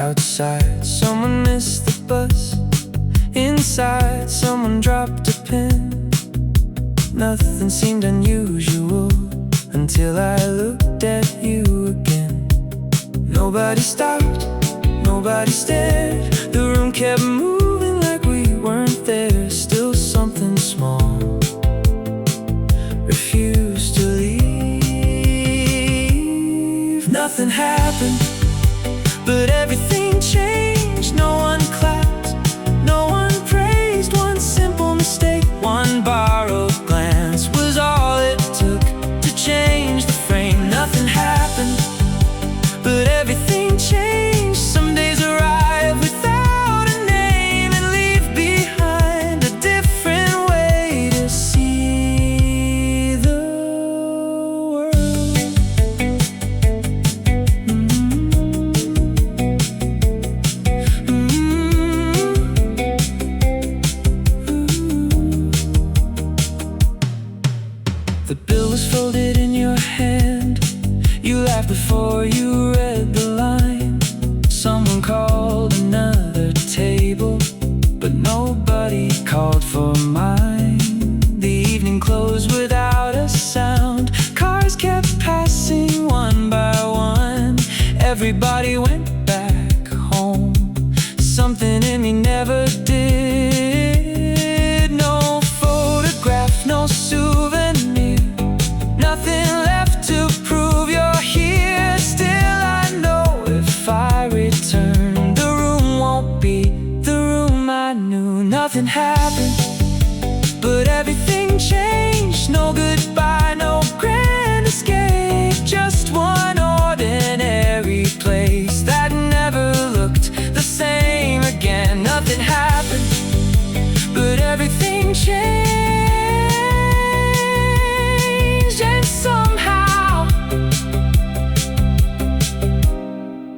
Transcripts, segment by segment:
Outside, someone missed the bus. Inside, someone dropped a pin. Nothing seemed unusual until I looked at you again. Nobody stopped, nobody stared. The room kept moving like we weren't there. Still something small refused to leave. Nothing happened, but everything changed. No one clapped, no one praised. One simple mistake, one borrowed glance was all it took to change the frame. Nothing happened, but everything changed. Some days arrive without a name and leave behind a different way to see the world. The bill was folded in your hand. You laughed before you read the line. Someone called another table, but nobody called for mine. The evening closed without a sound. Cars kept passing one by one. Everybody went back home. Something in me never did. No photograph, no souvenir. Nothing left to prove you're here. Still I know if I return, the room won't be the room I knew. Nothing happened, but everything changed. No goodbye, no grand escape. Just one ordinary place that never looked the same again. Nothing happened, but everything changed. And somehow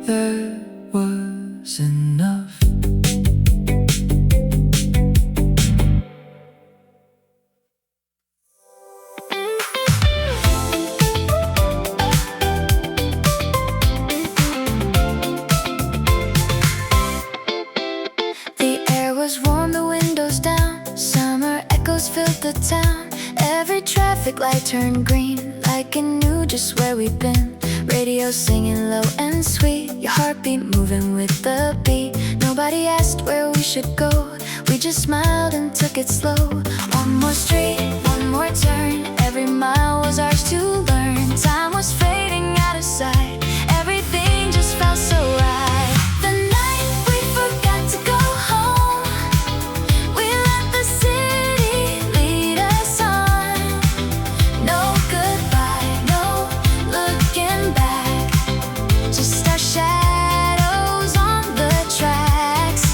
there was enough. The air was warm, the windows down. Summer echoes filled the town. Every traffic light turned green, like it knew just where we'd been. Radio singing low and sweet, your heartbeat moving with the beat. Nobody asked where we should go, we just smiled and took it slow. One more street, one more turn. Every mile was ours to learn. Time was fading out of sight. Everything just felt so right. The night we forgot to go home, we let the city lead us on. No goodbye, no looking back, just our shadows on the tracks.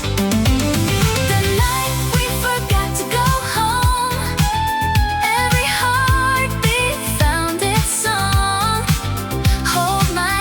The night we forgot to go home, every heartbeat found its song. Hold my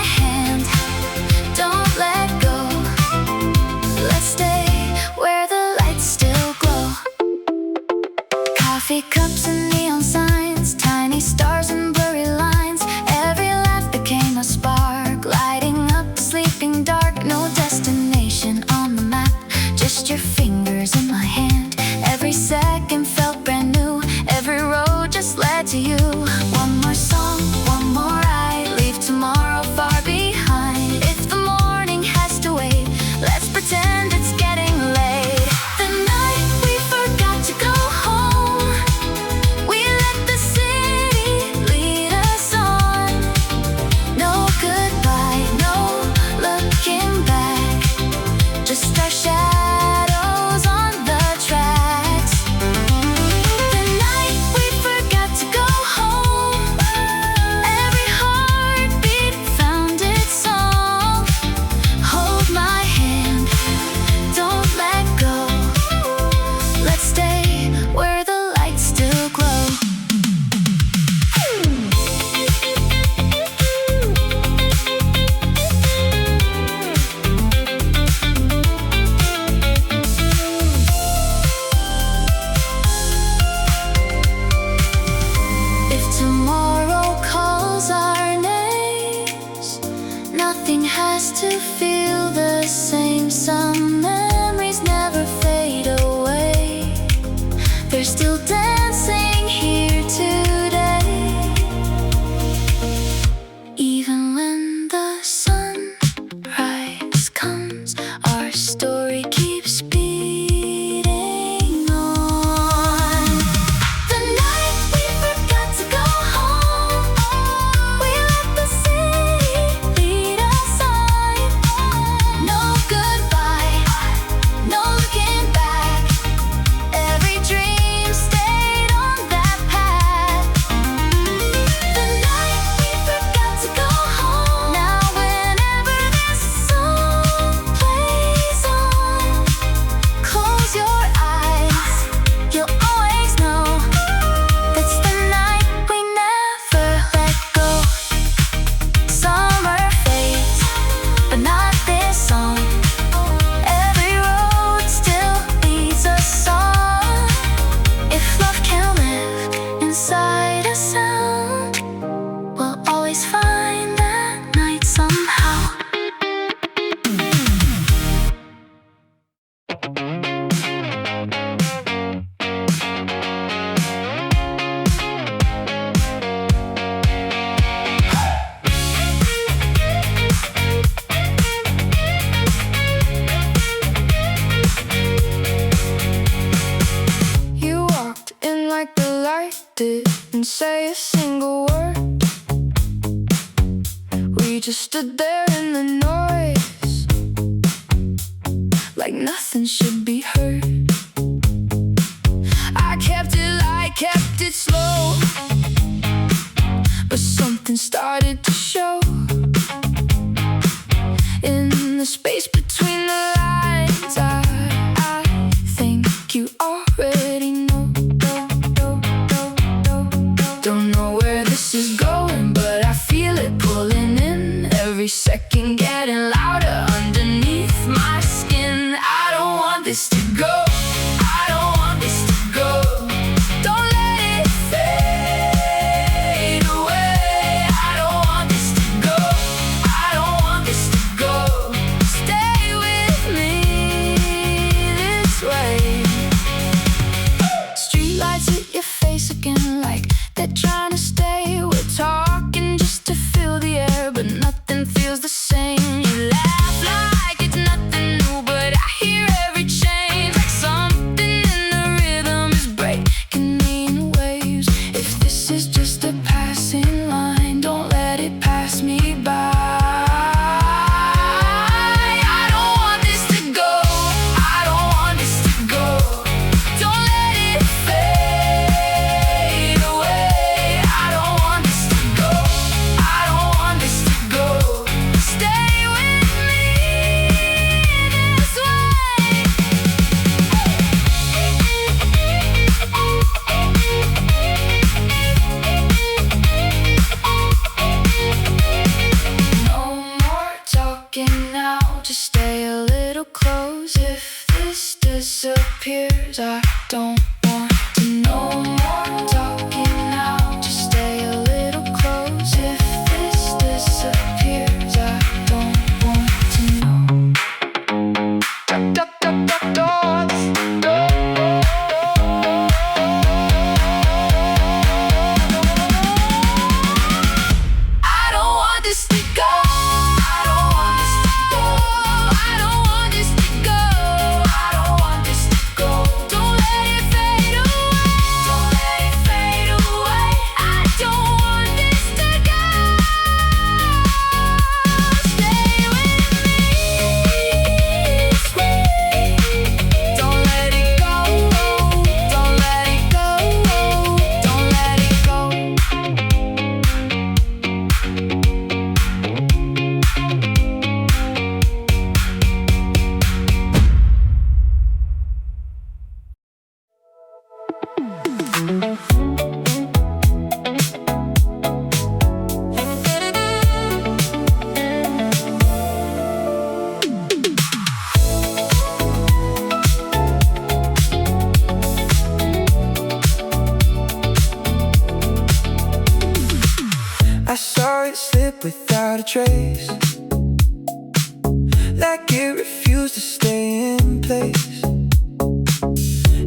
say a single word. We just stood there in the noise, like nothing should be heard. I kept it slow, but something started to show. In the space between the lines, I think you already know. Don't know where this is going, but I feel it pulling in. Every second getting louder underneath my skin. I don't want this to go. I don't want this to go. Don't let it fade away. I don't want this to go. I don't want this to go. Stay with me this way. Streetlights hit your face again, like they're trying to stay. We're talking just to fill the air, but nothing feels the same. You laugh like it's nothing new, but I hear every change, like something in the rhythm is breaking me in waves. If this is just a passing line, don't let it pass me by. I don't want this to go. I don't want this to go. Don't let it fade away. I don't want this to go. I don't want this to go. Stay with me this way. No more talking now, just stay a little close. If this disappears, I don't want to know. More talking now, just stay a little close. If this disappears, I don't want to know. I don't want this to go. I don't want this to go. I don't want this to go. I don't want this to go. Don't let it fade away. Don't let it fade away. I don't want this to go. Stay with me this way. Don't let it go. Don't let it go. Don't let it go. I saw it slip without a trace, like it refused to stay in place.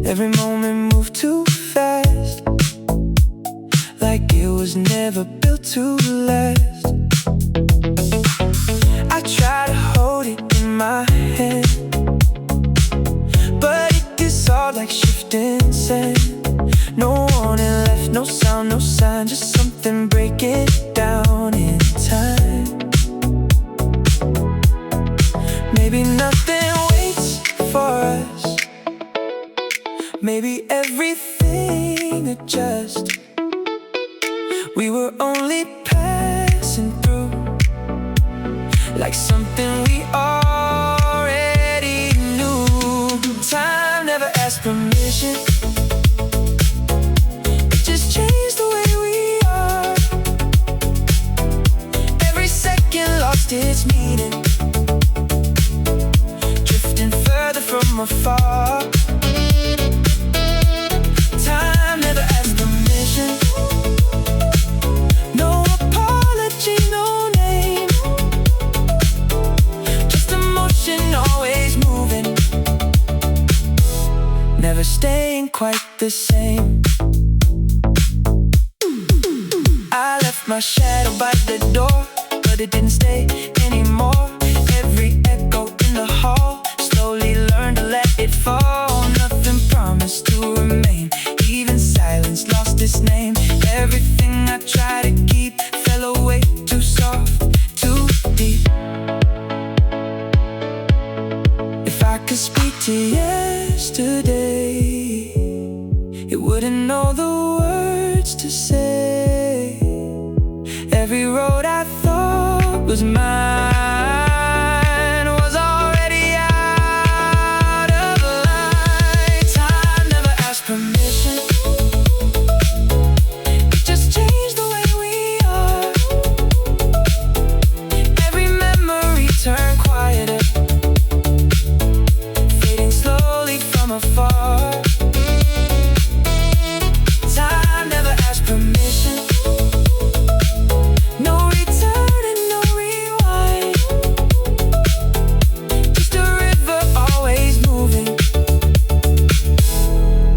Every moment moved too fast, like it was never built to last. I tried to hold it in my hand, but it dissolved like shifting sand. No warning left, no sound, no sign, just something breaking down in time. Maybe nothing waits for us. Maybe everything adjusts. We were only passing through, like something we already knew. Time never asked permission. It just changed the way we are. Every second lost its meaning, drifting further from afar. Time never asked permission. No apology, no name, just emotion always moving, never staying quite the same. I left my shadow by the door, but it didn't stay anymore. Every echo in the hall slowly learned to let it fall. Nothing promised to remain, even silence lost its name. Everything could speak to yesterday, it wouldn't know the words to say. Every road I thought was mine was already out of line. Time never asked permission, it just changed the way we are. Every memory turned quieter, fading slowly from afar. Time never asked permission, no return and no rewind. Just a river always moving,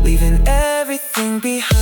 leaving everything behind.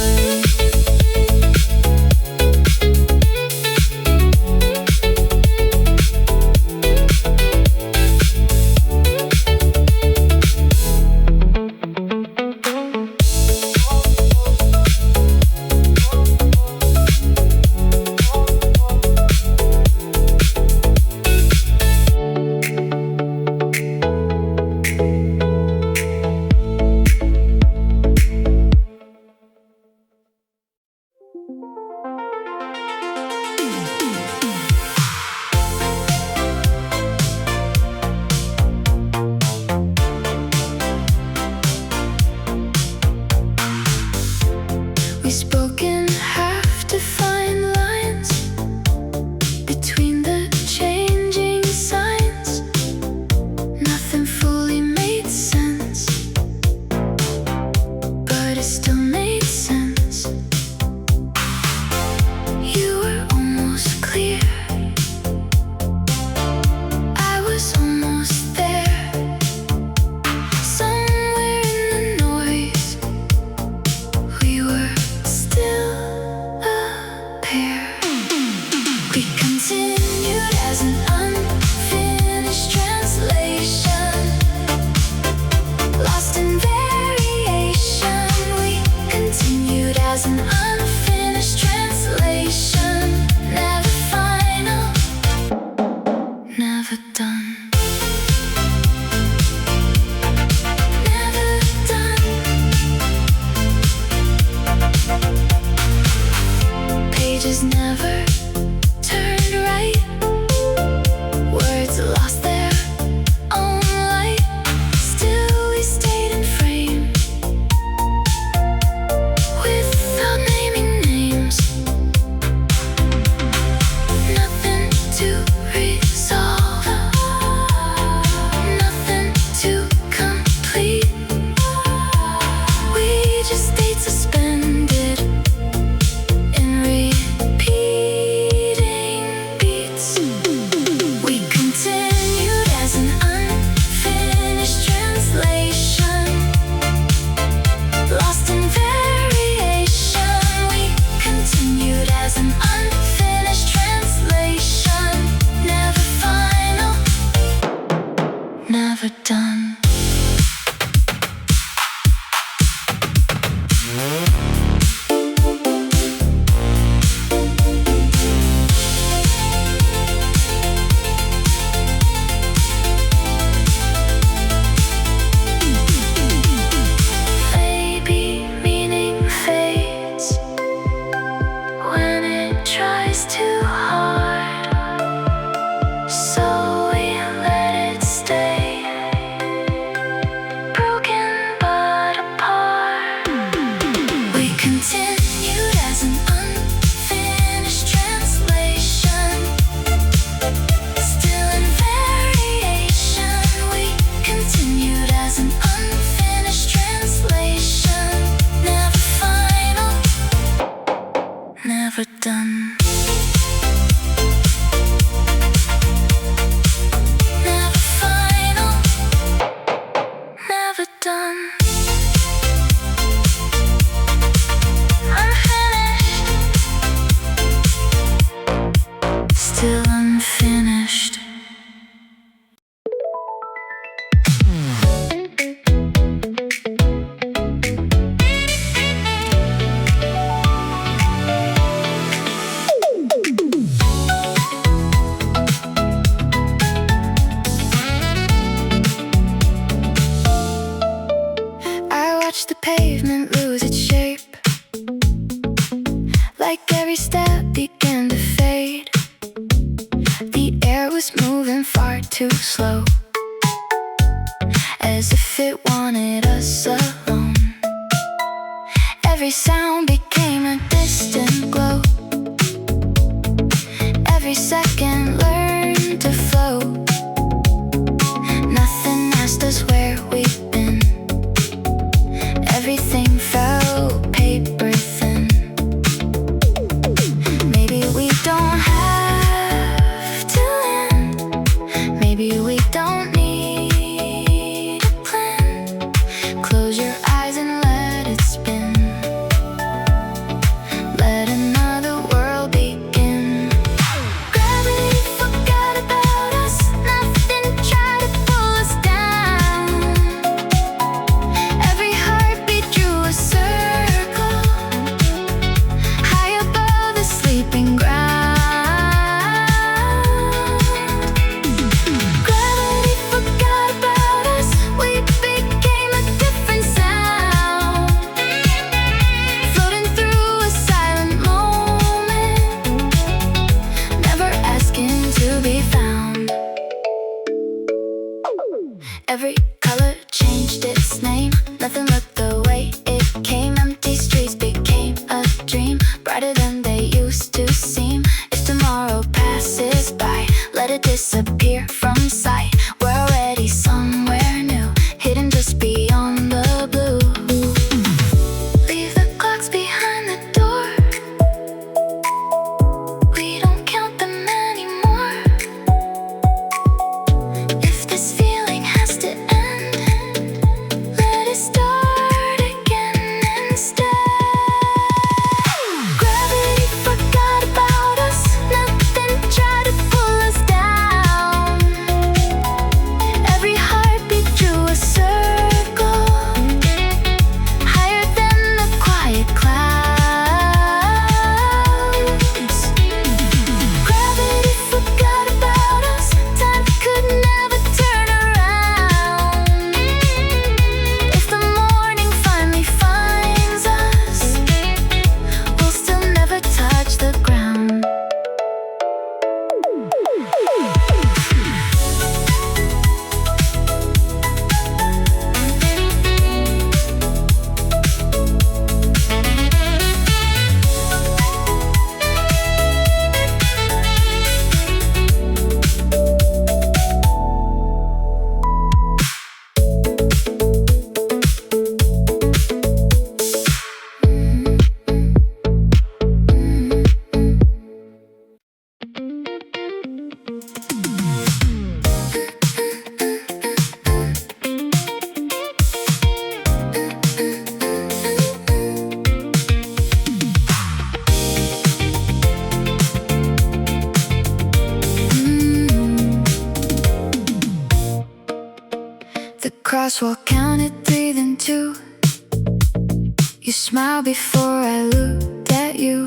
We spoke in half-defined lines between the changing signs. Nothing fully made sense, but it still made sense. You were almost clear, I was almost there. Somewhere in the noise, we were still a pair. We continued as an unfinished translation, lost in variation. We continued as an unfinished translation, never final, never done. Never done. Pages never turned right, words lost their own light. Still we stayed in frame, without naming names. Nothing to resolve, nothing to complete. We just stayed suspended in repeating beats. We continued as an unfinished translation, lost in variation. We continued as an unfinished translation, never final, never done. Maybe meaning fades when it tries too hard, so we let it stay. as if it wanted us alone. Every sound became a distant glow. Every second learned to flow. Nothing asked us where we've been. Everything felt paper thin. Maybe we don't have to end. Maybe we don't need a plan. Close your eyes and let it spin. Let another world begin. Gravity forgot about us. Nothing tried to pull us down. Every heartbeat drew a circle high above the sleeping ground. Gravity forgot about us. We became a different sound, floating through a silent moment, never asking to be found. Every color changed its name. Nothing looked the way it came. Empty streets became a dream, brighter than they used to seem. If tomorrow passes by, let it disappear from sight. We're already somewhere new, hidden just beyond the blue. Leave the clocks behind the door. We don't count them anymore. If this feeling has to end, let it start again instead. Gravity forgot about us. Nothing tried to pull us down. Every heartbeat drew a circle higher than the quiet clouds. Gravity forgot about us. Time could never turn around. If the morning finally finds us, we'll still never touch the ground. The crosswalk counted 3, then 2. You smiled before I looked at you.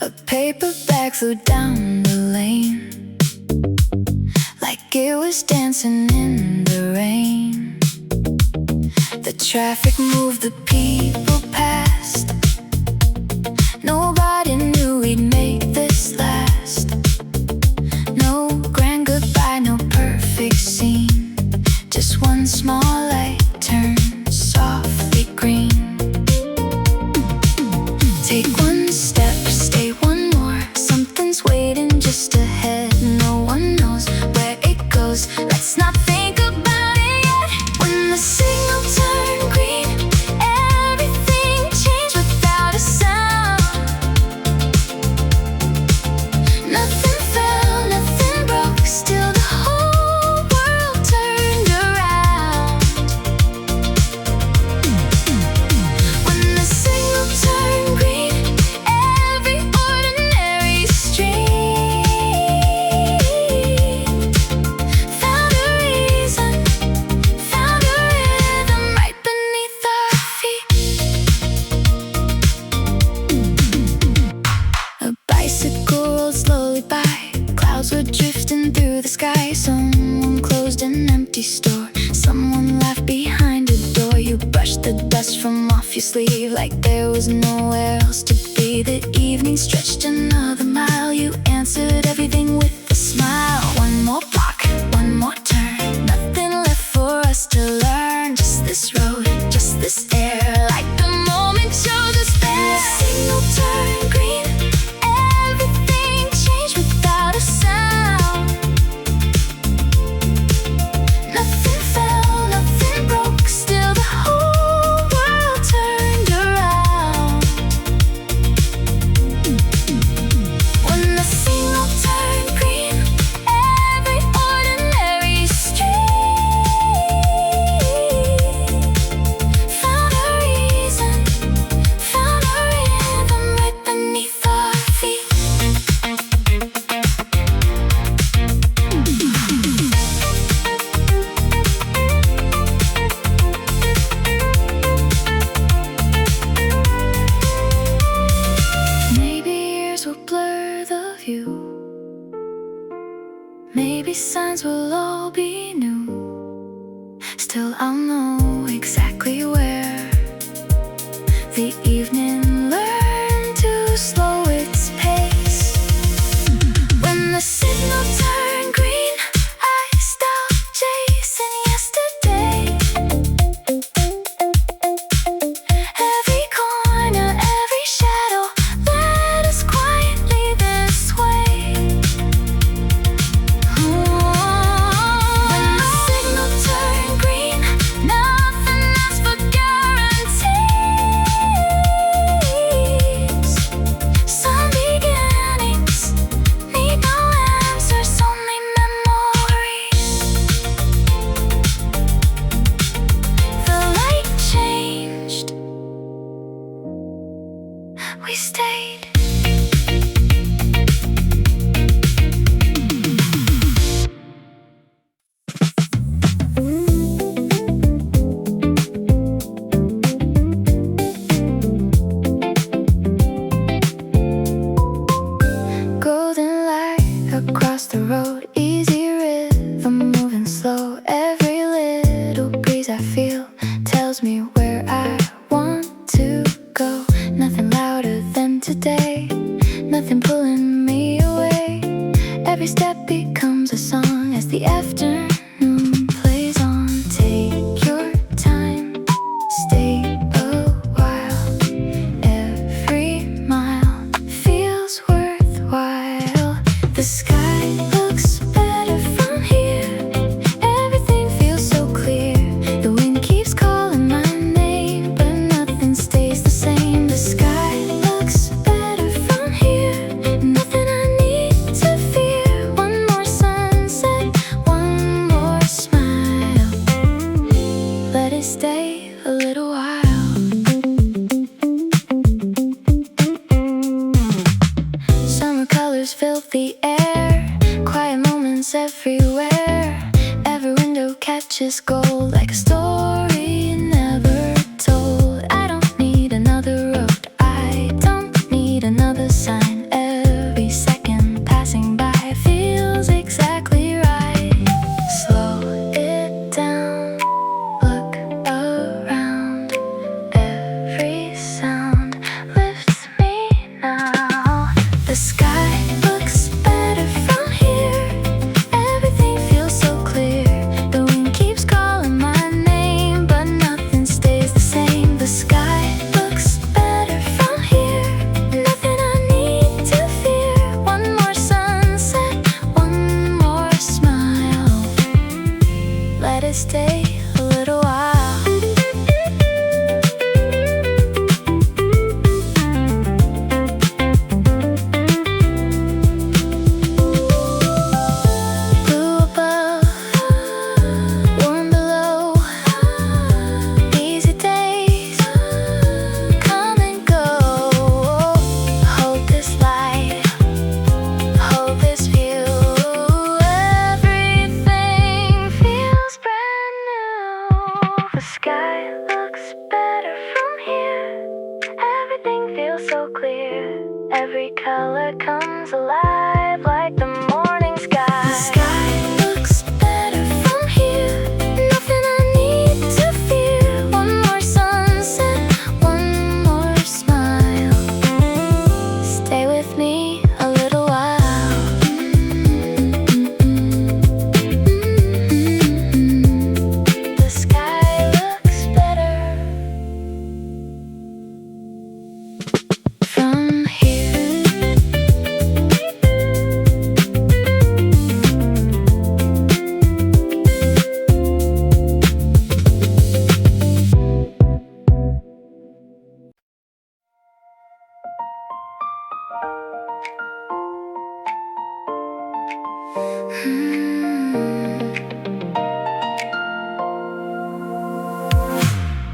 A paper bag flew down the lane like it was dancing in the rain. The traffic moved, the people passed. Nobody knew we'd make this last. No grand goodbye, no perfect scene. Just one small light turned softly green. Take one step, stay one more. Something's waiting just ahead. No one knows where it goes. Let's not think about it yet. When the signal turned green, everything changed without a sound. Nothing fell, nothing broke. Still the whole world turned around. When the signal turned green, every ordinary street found a reason, found a rhythm right beneath our feet. A bicycle rolled slowly by. Clouds were drifting through the sky. Someone closed an empty store. Someone laughed behind a door. You brushed the dust from off your sleeve like there was nowhere else to be. The evening stretched another mile. You answered everything with a smile. One more block, one more turn. Nothing left until I'll know exactly where. The evening learned to slow its pace. When the signal turned green, I stopped chasing yesterday. Every corner, every shadow led us quietly this way. When the signal turned green, nothing asked for guarantees. Some beginnings need no answers, only memories. The light changed. We stayed. Golden light across the road, easy rhythm moving slow. Every little breeze I feel tells me where I want to go. Nothing louder than today, nothing pulling me away. Every step becomes a song as the afternoon plays on. Take your time, stay a while. Every mile feels worthwhile. The sky looks better from here. Everything feels so clear. The wind keeps calling my name, but nothing stays the same. The sky looks better from here. Nothing I need to fear. One more sunset, one more smile. Let it stay a little while. Summer colors fill the air, quiet moments everywhere. Every window catches gold, like a story never told. I don't need another road, I don't need another sign. Every second passing by feels exactly right. Slow it down, look around. Every sound lifts me now. The sky looks better from here. Everything feels so clear. The wind keeps calling my name, but nothing stays the same. The sky looks better from here. Nothing I need to fear. One more sunset, one more smile. Let it stay a little while. Blue above, warm below. Easy days come and go. Hold this light, hold this view. Everything feels brand new. The sky looks better from here. Everything feels so clear. Every color comes alive like the morning sky. The sky looks better from here. Nothing I need to fear. One more sunset, one more smile. Stay with me a little while. The sky looks better from here.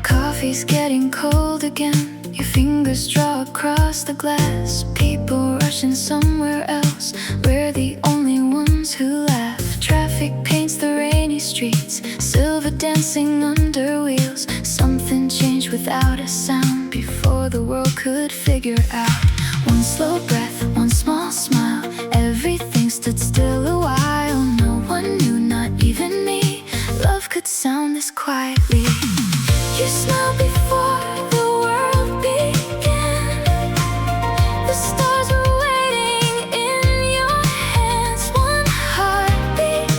Coffee's getting cold again. Your fingers draw across the glass. People rushing somewhere else. We're the only ones who laugh. Traffic paints the rainy streets, silver dancing under wheels. Something changed without a sound before the world could figure out. One slow breath, one small smile. Everything stood still a while. No one knew, not even me. Love could sound this quietly. You smiled before the world began. The stars were waiting in your hands. One heartbeat,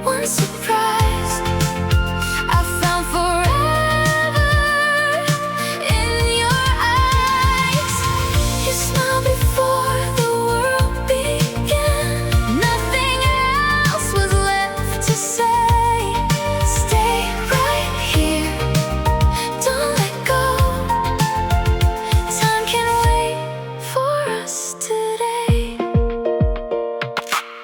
one surprise. I found forever in your eyes. You smiled before the world began. Nothing else was left to say. Stay right here, don't let go. Time can wait for us today.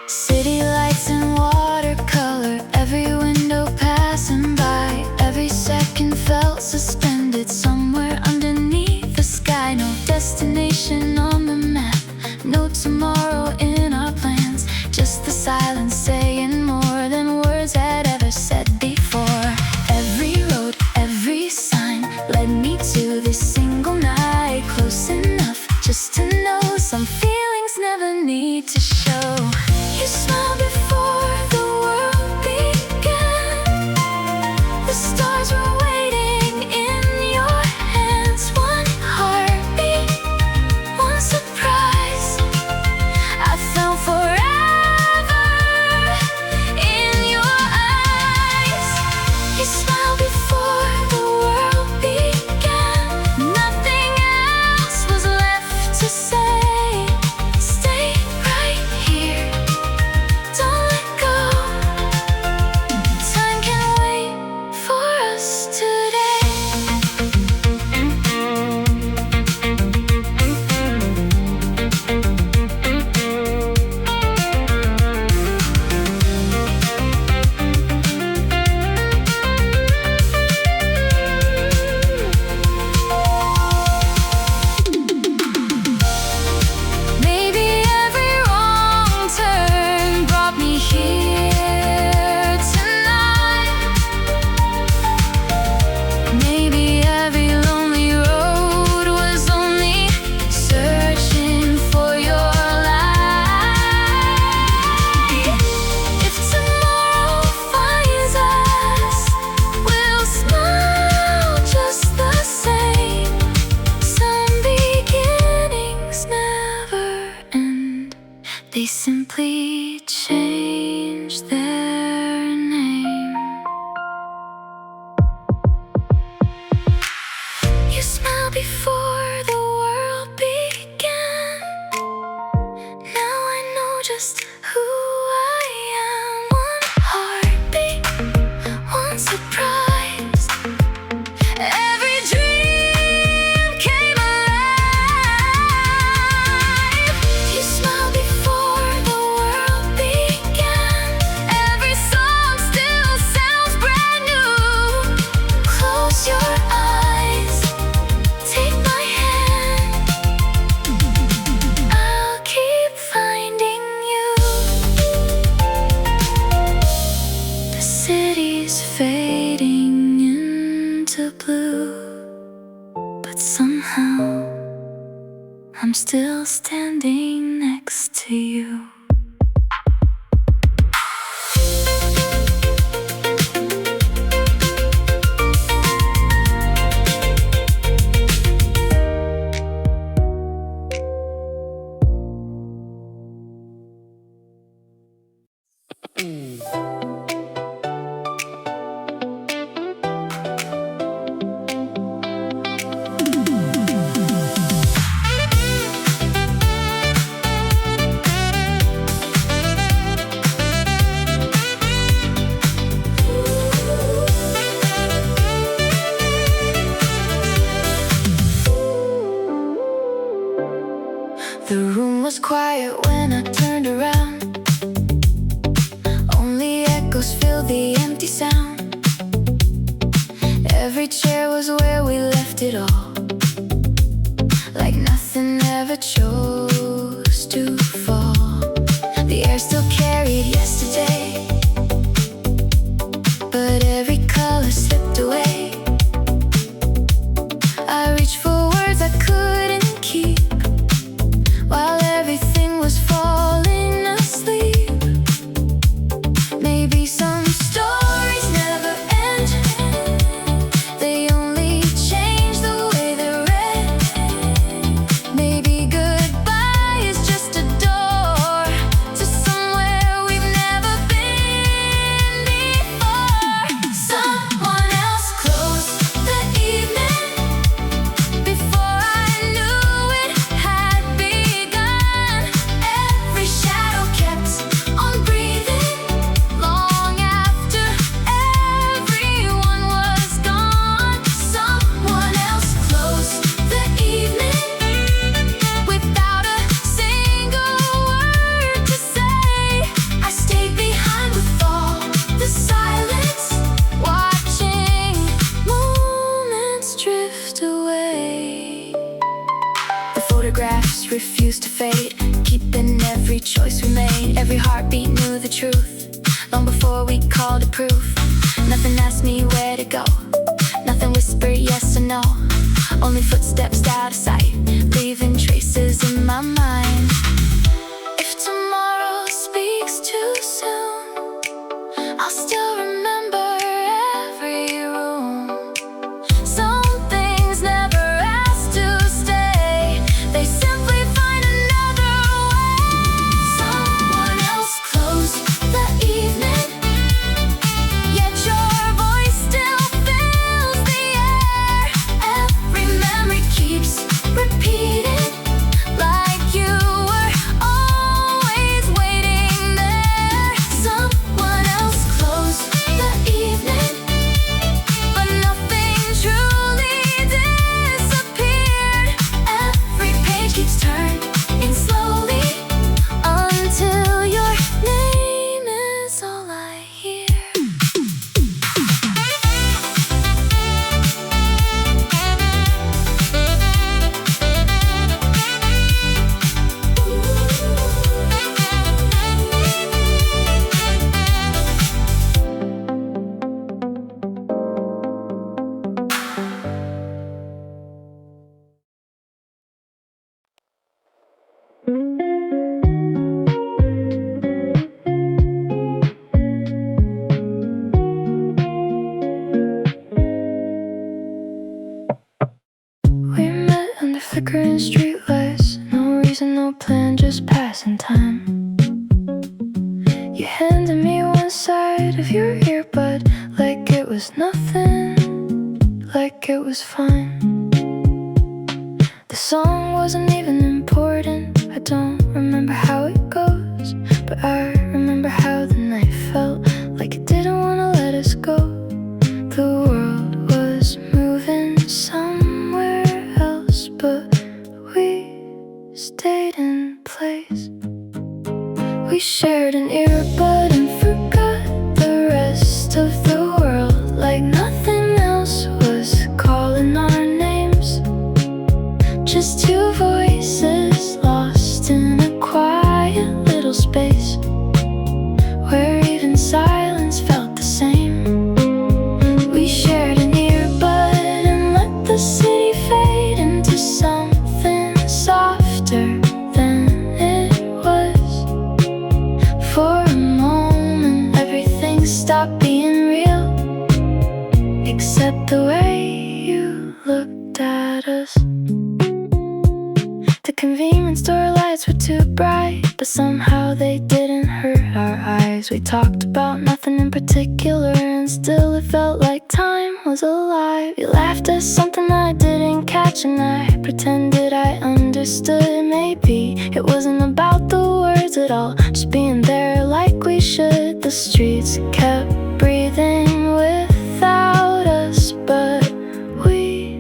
City lights and watercolor, every window passing by. Every second felt suspended somewhere underneath the sky. No destination on the map, no tomorrow in our plans. Just the silence saying more than words had ever said before. Every road, every sign led me to this single night. Close enough just to know some feelings never need to show. You smiled before the world began. The stars were waiting in your hands. One heartbeat, one surprise. I found forever in your eyes. You smiled before the world began. Nothing else was left to say. Stay right here, don't let go. Time can wait for us today. Maybe every wrong turn brought me here tonight. Maybe every lonely road was only searching for your light. If tomorrow finds us, we'll smile just the same. Some beginnings never end, they simply change their name. You smiled before the world began. Now I know just who I am. One heartbeat, one surprise. Every dream came alive. You smiled before the world began. Every song still sounds brand new. Close your eyes, take my hand. I'll keep finding you. The city's fading into blue, but somehow I'm still standing next to you. The room was quiet when I turned around. Only echoes filled the empty sound. Every chair was where we left it all, like nothing ever chose to fall. The air still carried yesterday, but every color slipped away. I reached for words I couldn't keep, while everything was falling asleep. Maybe some stories never truth, long before we called it proof. Nothing asked me where to go, nothing whispered yes or no. Only footsteps out of sight, leaving traces in my mind. If tomorrow speaks too soon, I'll still remember every room. Some things never ask to stay, they simply find another way. Someone else closed the evening, yet your voice still fills the air. Every memory keeps repeating, like you were always waiting there. Someone else closed the evening, but nothing truly disappeared. Every page keeps turning slowly, until your name is all I hear. We met under flickering streetlights, no reason, no plan, just passing time. You handed me one side of your earbud, like it was nothing, like it was fine. The song wasn't even important, I don't remember how it goes, but I remember how the night felt, like it didn't want to let us go. The world was moving somewhere else, but we stayed in place. We shared an earbud and forgot the rest of the world, like nothing else was calling our names. Just two voices lost in a quiet little space, where even silence felt the same. We shared an earbud and let the city fade into something softer than it was. For a moment, everything stopped being real, except the way you looked at us. The convenience store lights were too bright, but somehow they didn't hurt our eyes. We talked about nothing in particular, and still it felt like time was alive. You laughed at something I didn't catch, and I pretended I understood. Maybe it wasn't about the words at all, just being there like we should. The streets kept breathing without us, but we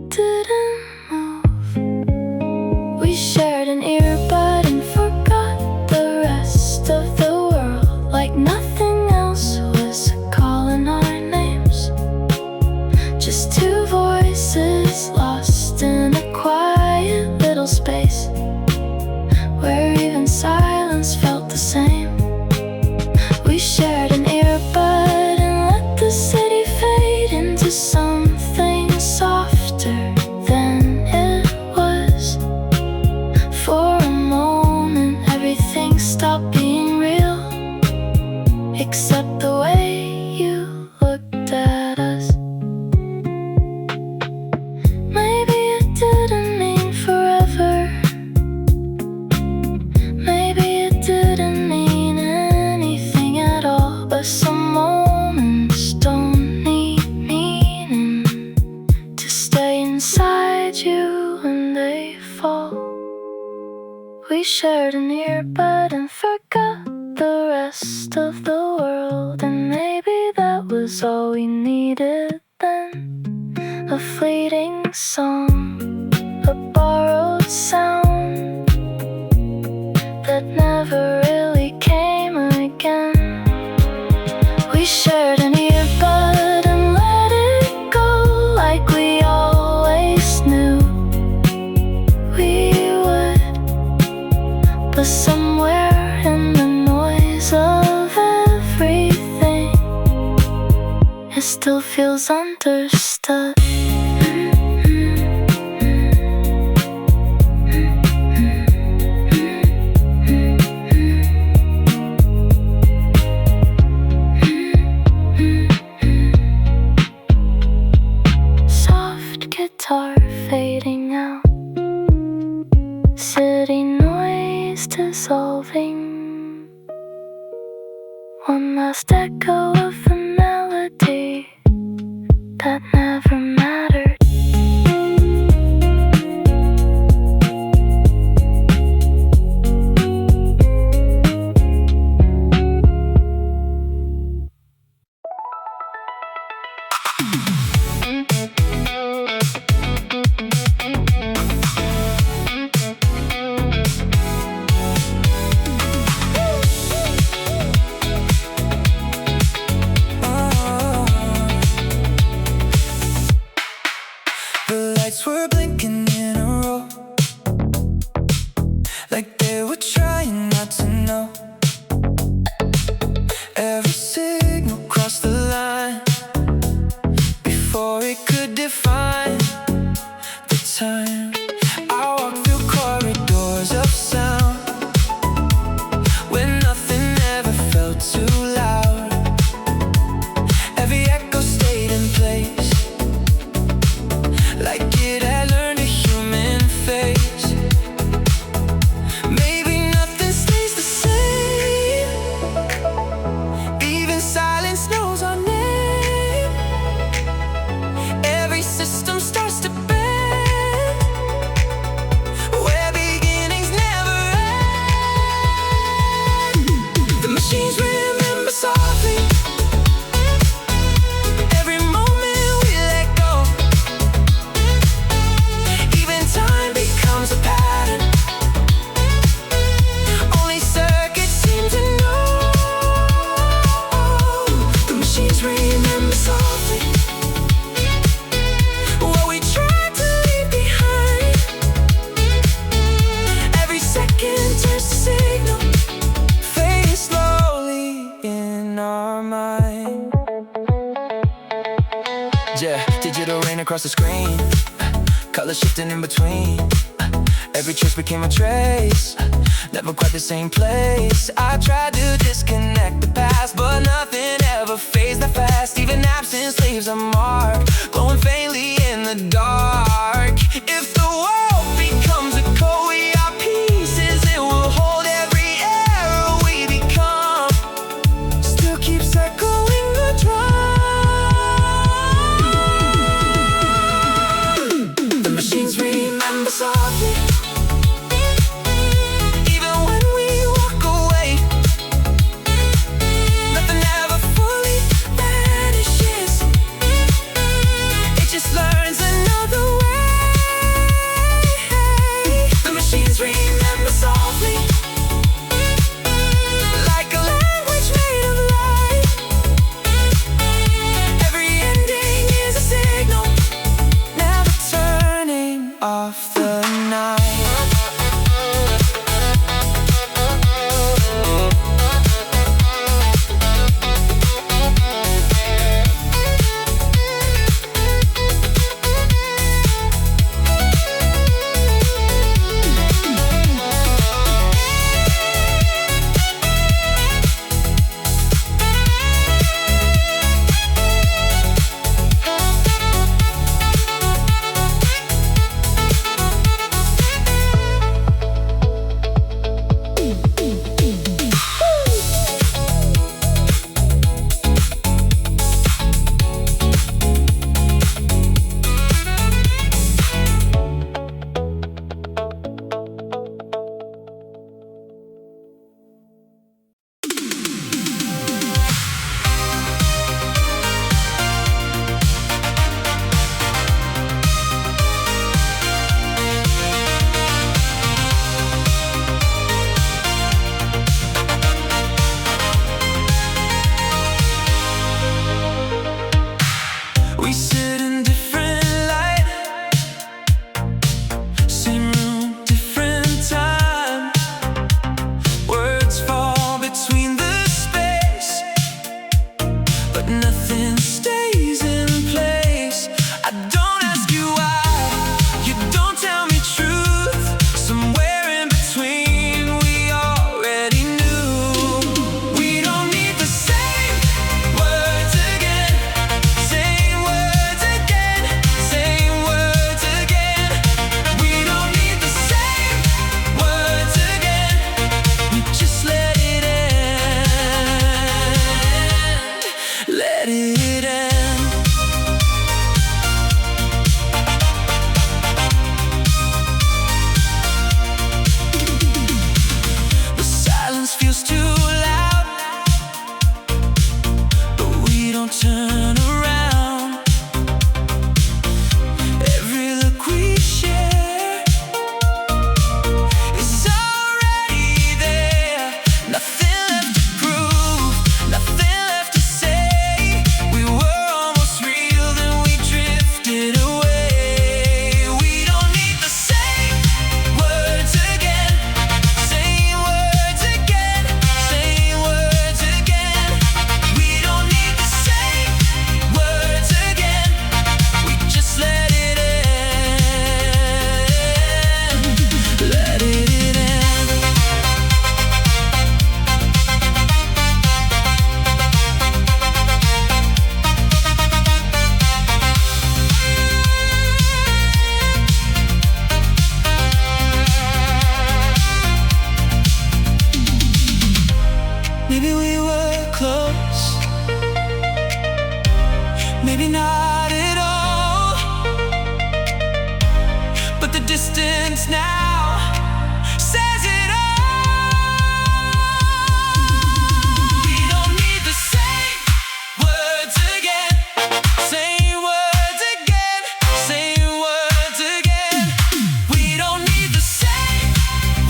didn't move. We shared an earbud and forgot the rest of the world, like nothing else was calling our names. Just two voices lost in a quiet little space, where even silence felt the same. We shared an earbud and let the city fade into something softer than it was. For a moment, everything stopped being real, except the way you looked at us. Maybe it didn't mean forever, maybe it didn't mean anything at all, but some moments don't need meaning to stay inside you when they fall. We shared an earbud and forgot the rest of the world, and maybe that was all we needed then. A fleeting song, a borrowed sound that never really came again. We shared an earbud and let it go, like we always knew we would. But somewhere in the noise of it still feels understood. Soft guitar fading out, city noise dissolving, one last echo of a melody that never mattered. The lights were blinking in a row, like they were trying not to know. Every signal crossed the line before it could define the time. I walked through corridors of sound where nothing ever felt too loud. Every echo stayed in place, like it had learned a human face. Maybe nothing stays the same, even silence knows our name. Every system starts to bend, where beginnings never end. The machines remember softly every moment we let go. Even time becomes a pattern, only circuits seem to know. The machines remember softly what we tried to leave behind. Every second turns to signal, fading slowly in our mind. Yeah, digital rain across the screen, color shifting in between. Every trace became a trace, never quite the same place. I tried to disconnect the past, but nothing ever fades that fast. Even absence leaves a mark, glowing faintly in the dark. If the world becomes a code, we are pieces. It will hold every error we become, still keeps echoing the drum. The machines remember softly even when we walk away. Nothing ever fully vanishes, it just learns another way. nothing stays in place. I don't ask you why, you don't tell me truth. Somewhere in between, we already knew. We don't need the same words again, same words again, same words again. We don't need the same words again. We just let it end. Let it end. The silence feels too loud, but we don't turn around. Every look we share is already there. Nothing left to prove, nothing left to say. We were almost real, then we drifted away. We don't need the same words again, same words again, same words again. We don't need the same words again. We just let it end. Let it end. Maybe we were close, maybe not at all, but the distance now says it all. We don't need the same words again, same words again, same words again. We don't need the same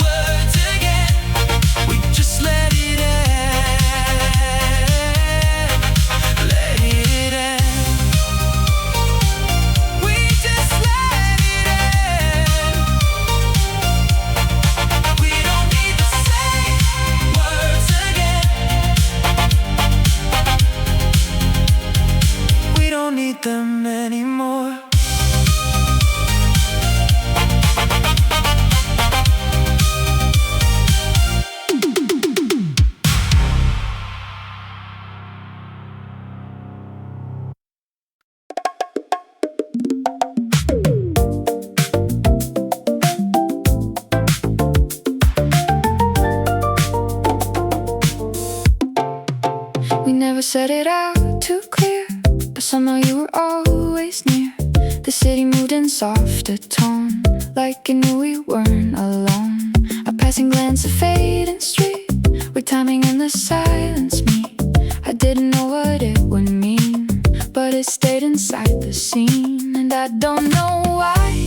words again. We just let it end. Let it end. We just let it end. We don't need the same words again. We don't need them anymore. We never said it out too clear, but somehow you were always near. The city moved in softer tone, like it knew we weren't alone. A passing glance, a fading street, where timing and the silence meet. I didn't know what it would mean, but it stayed inside the scene. And I don't know why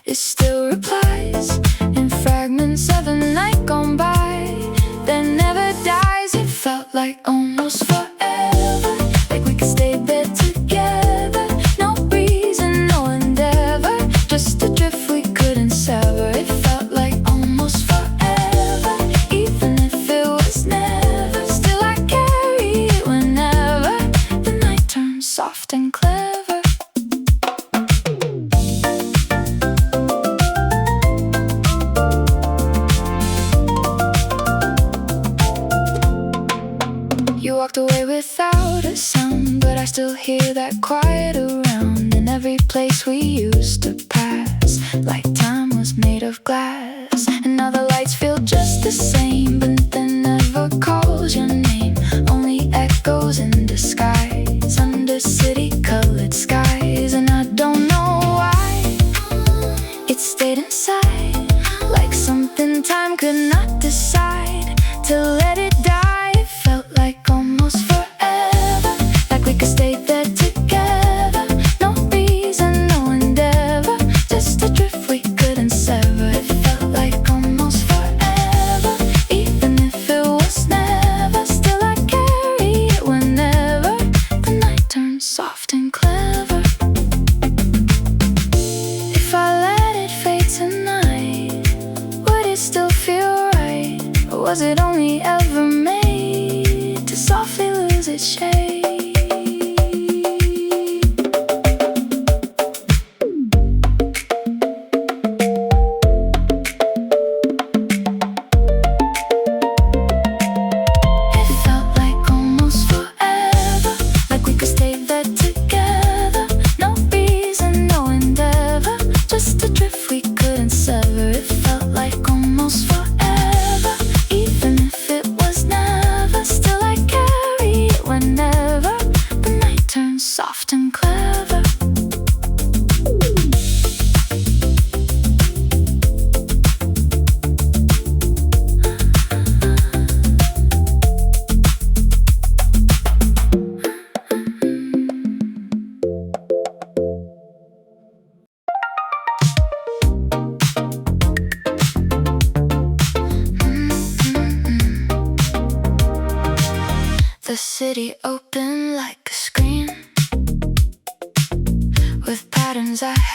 it still replies in fragments of the night gone by that never dies. It felt like almost forever, like we could stay there together. No reason, no endeavor, just a drift we couldn't sever. It felt like almost forever, even if it was never. Still I carry it whenever the night turns soft and clever. You walked away without a sound, but I still hear that quiet around. In every place we used to pass, like time was made of glass. And now the lights feel just the same, but nothing ever calls your name. Only echoes in disguise under city-colored skies. And I don't know why it stayed inside, like something time could not decide to let it die. It felt like almost forever, like we could stay there together. No reason, no endeavor, just a drift we couldn't sever. It felt like almost forever, even if it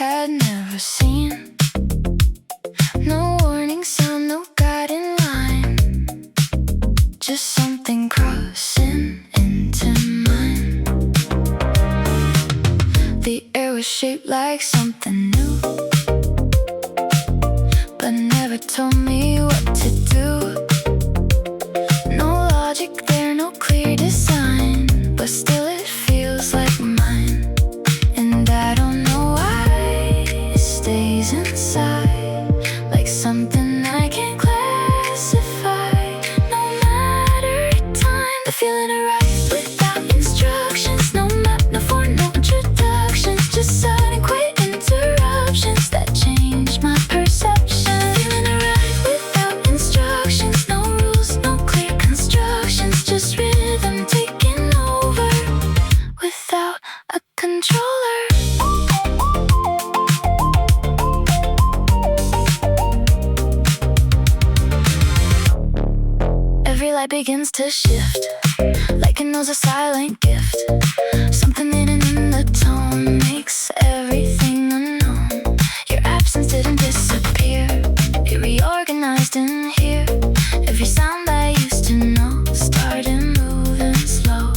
had never seen. No warning sound, no guiding line, just something crossing into mine. The air was shaped like something new, but never told me what to do. No logic there, no clear design, but still it feels like mine. And I don't know why it stays inside, like something I can't classify. No matter time, the feeling arrives without instructions. No map, no form, no introductions, just sudden quick interruptions that change my perception. Feeling arrives without instructions, no rules, no clear constructions, just rhythm taking over without a controller. Every light begins to shift, like it knows a silent gift. Something hidden in the tone makes everything unknown. Your absence didn't disappear, it reorganized in here. Every sound I used to know started moving slow,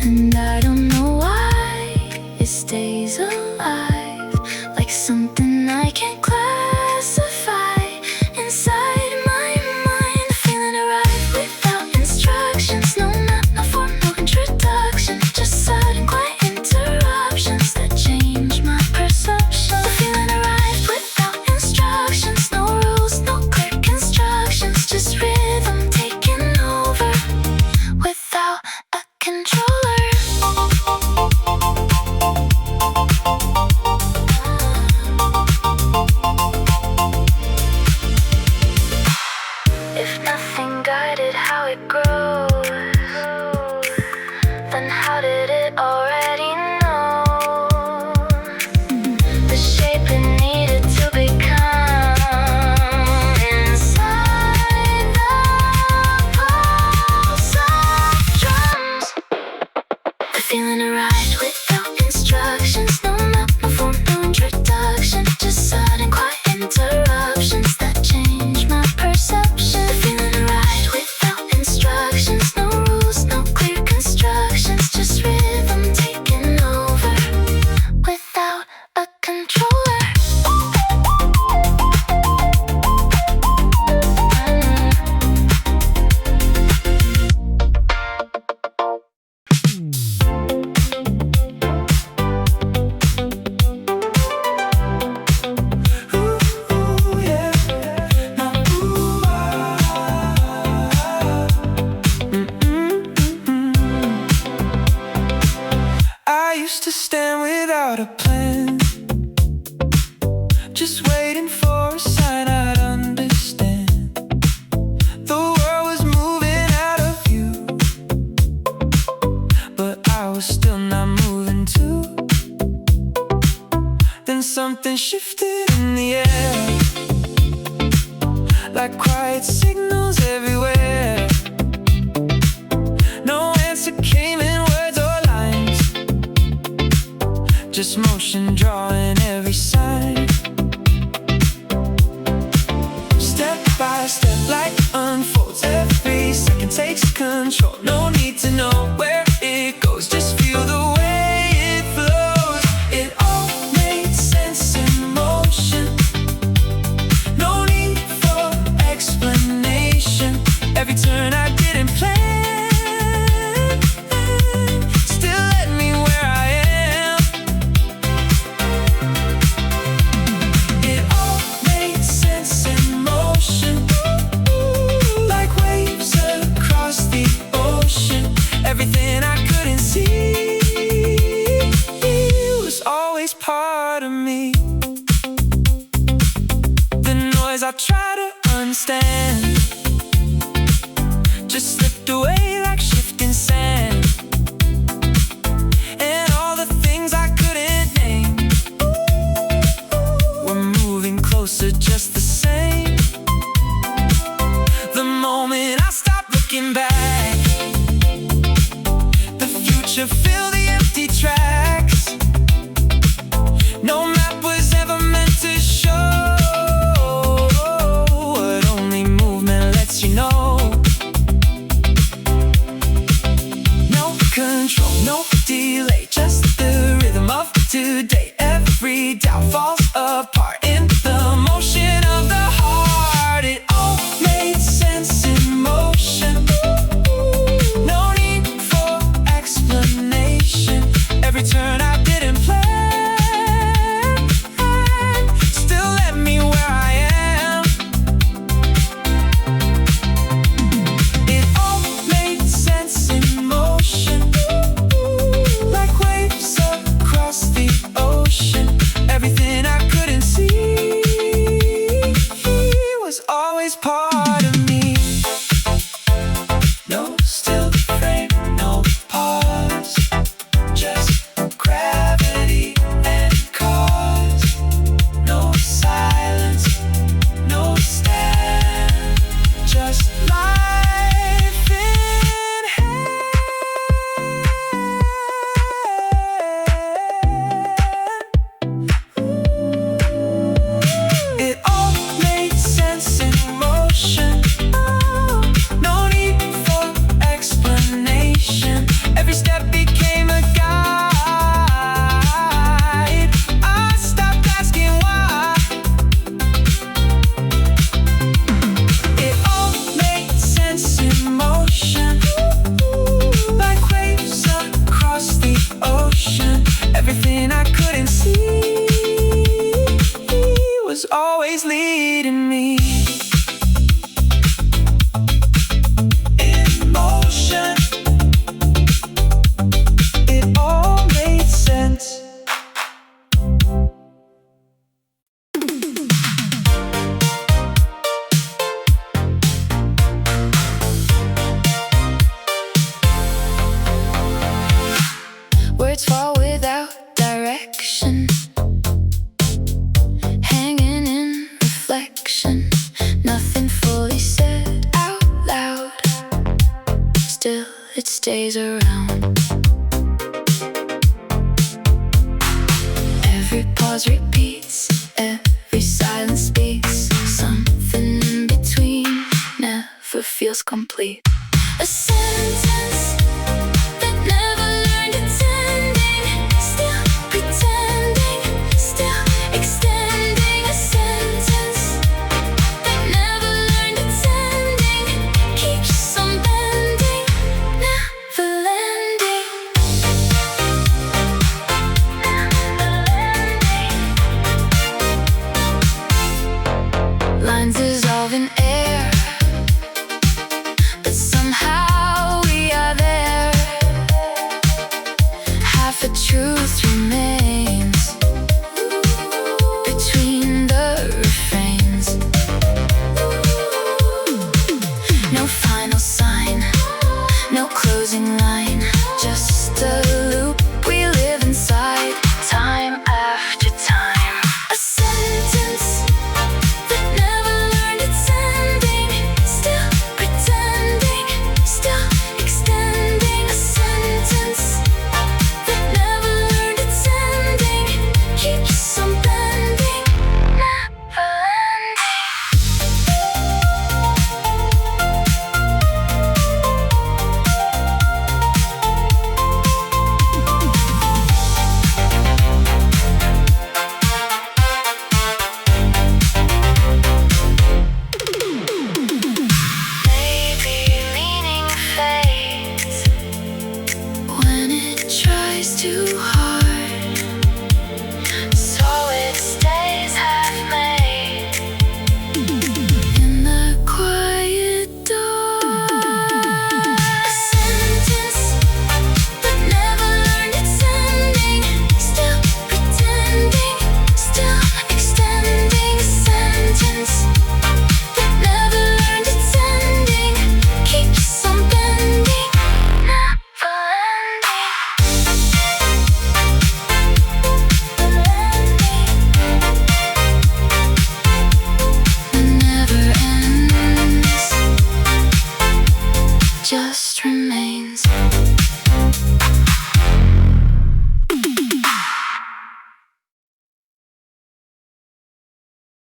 and I don't know why it stays alive, like something I can't classify inside my mind. The feeling arrived without instructions, no map, no form, no introduction, just sudden quiet interruptions that change my perception. The feeling arrived without instructions, no rules, no clear constructions, just rhythm taking over without a controller. If nothing guided how it grows, then how did it already know the shape it needed to become inside the pulse of drums? The feeling arrived without instructions, no map, no form, no introduction, just sudden quiet interruptions that change my perception. The feeling arrived without instructions, no rules, no clear constructions, just rhythm taking over without a controller. Ooh, yeah. Now, ooh, ah. I used to stand without a plan, just waiting for a sign I'd understand. The world was moving out of view, but I was still not moving too. Then something shifted in the air, like quiet signals everywhere. No answer came in words or lines, just motion drawing every sign. Step by step, light unfolds, every second takes control. No need to know where it goes, just feel the way it flows. It all made sense in motion, no need for explanation. Every turn I didn't plan still led me where I am. delay, just the rhythm of today. Every doubt falls apart in the motion of the heart. It all made sense in motion. No need for explanation. Every turn I didn't plan still led me where I am. It all made sense in motion, like waves across the ocean. Everything I couldn't see was always part of me. No still frame, no pause, just gravity and cause. No silence, no stand, just life in hand. It all made sense in motion. No need for explanation. Every step became a guide. I stopped asking why. It all made sense in motion, like waves across the ocean. Everything I couldn't see was always leading me. In motion, it all made sense. Words fall without direction, hanging in reflection. Nothing fully said out loud, still it stays around. Every pause repeats, every silence speaks. Something in between never feels complete. A sentence that never learned its ending, still pretending, still extending. A sentence that never learned its ending, keeps on bending, never landing. Lines dissolve in air, but somehow we are there. Half a truth remains between the refrains. No final sign, no closing line, just a loop we live inside, time after time. A sentence that never learned its ending, still pretending, still extending. A sentence that never learned its ending, keeps on bending, never maybe meaning fades when it tries too hard, so it stays half-made in the quiet dark. A sentence that never learned its ending, still pretending, still extending. A sentence that never learned its ending, keeps on bending, never landing. Never ends, just remains.